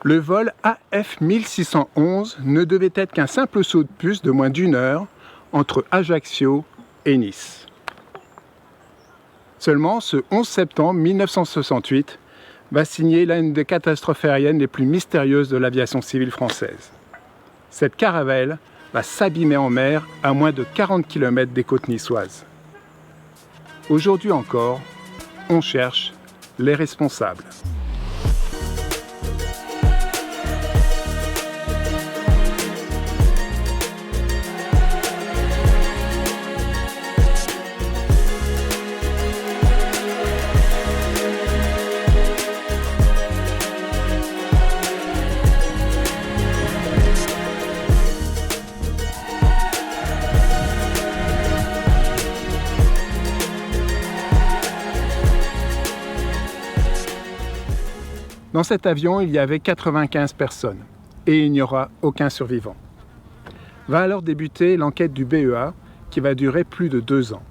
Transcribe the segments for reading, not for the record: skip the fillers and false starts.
Le vol AF 1611 ne devait être qu'un simple saut de puce de moins d'1 heure entre Ajaccio et Nice. Seulement, ce 11 septembre 1968 va signer l'une des catastrophes aériennes les plus mystérieuses de l'aviation civile française. Cette caravelle va s'abîmer en mer à moins de 40 km des côtes niçoises. Aujourd'hui encore, on cherche les responsables. Dans cet avion, il y avait 95 personnes et il n'y aura aucun survivant. Va alors débuter l'enquête du BEA qui va durer plus de 2 ans.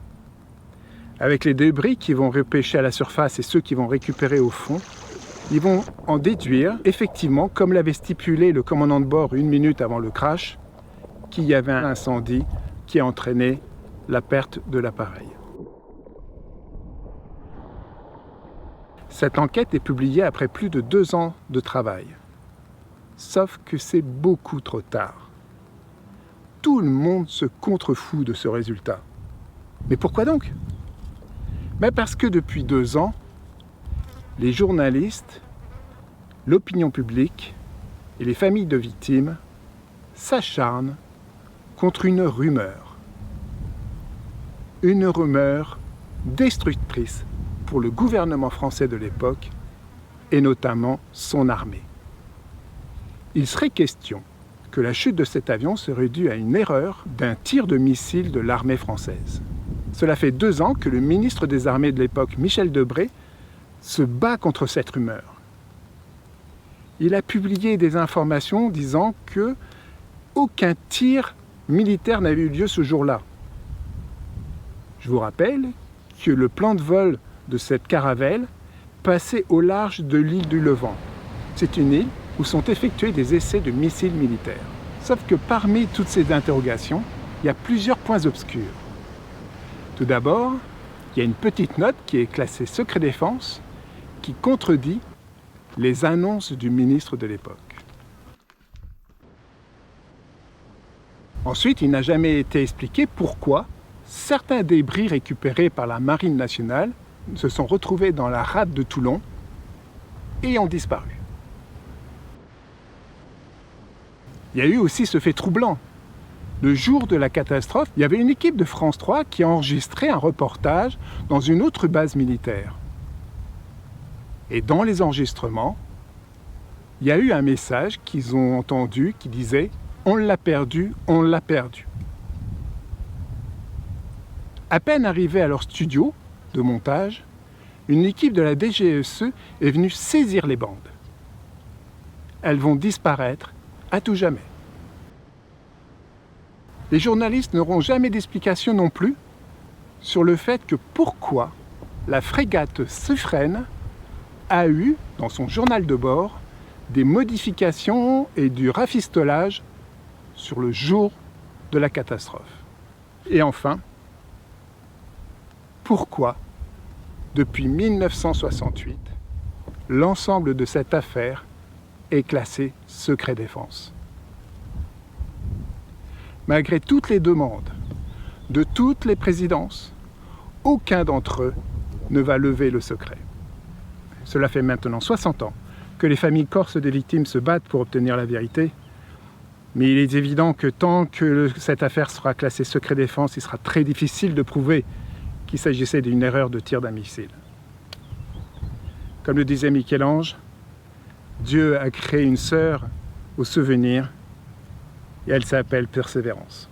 Avec les débris qui vont repêcher à la surface et ceux qui vont récupérer au fond, ils vont en déduire effectivement, comme l'avait stipulé le commandant de bord 1 minute avant le crash, qu'il y avait un incendie qui a entraîné la perte de l'appareil. Cette enquête est publiée après plus de 2 ans de travail. Sauf que c'est beaucoup trop tard. Tout le monde se contrefout de ce résultat. Mais pourquoi donc? Parce que depuis 2 ans, les journalistes, l'opinion publique et les familles de victimes s'acharnent contre une rumeur. Une rumeur destructrice pour le gouvernement français de l'époque et notamment son armée. Il serait question que la chute de cet avion serait due à une erreur d'un tir de missile de l'armée française. Cela fait 2 ans que le ministre des Armées de l'époque, Michel Debré, se bat contre cette rumeur. Il a publié des informations disant que aucun tir militaire n'avait eu lieu ce jour-là. Je vous rappelle que le plan de vol de cette caravelle passait au large de l'île du Levant. C'est une île où sont effectués des essais de missiles militaires. Sauf que parmi toutes ces interrogations, il y a plusieurs points obscurs. Tout d'abord, il y a une petite note qui est classée secret défense qui contredit les annonces du ministre de l'époque. Ensuite, il n'a jamais été expliqué pourquoi certains débris récupérés par la Marine nationale se sont retrouvés dans la rade de Toulon et ont disparu. Il y a eu aussi ce fait troublant. Le jour de la catastrophe, il y avait une équipe de France 3 qui a enregistré un reportage dans une autre base militaire. Et dans les enregistrements, il y a eu un message qu'ils ont entendu qui disait « On l'a perdu, on l'a perdu ». À peine arrivé à leur studio de montage, une équipe de la DGSE est venue saisir les bandes. Elles vont disparaître à tout jamais. Les journalistes n'auront jamais d'explication non plus sur le fait que pourquoi la frégate Suffren a eu, dans son journal de bord, des modifications et du rafistolage sur le jour de la catastrophe. Et enfin, pourquoi, depuis 1968, l'ensemble de cette affaire est classé secret défense. Malgré toutes les demandes de toutes les présidences, aucun d'entre eux ne va lever le secret. Cela fait maintenant 60 ans que les familles corses des victimes se battent pour obtenir la vérité, mais il est évident que tant que cette affaire sera classée secret défense, il sera très difficile de prouver qu'il s'agissait d'une erreur de tir d'un missile. Comme le disait Michel-Ange, Dieu a créé une sœur au souvenir et elle s'appelle Persévérance.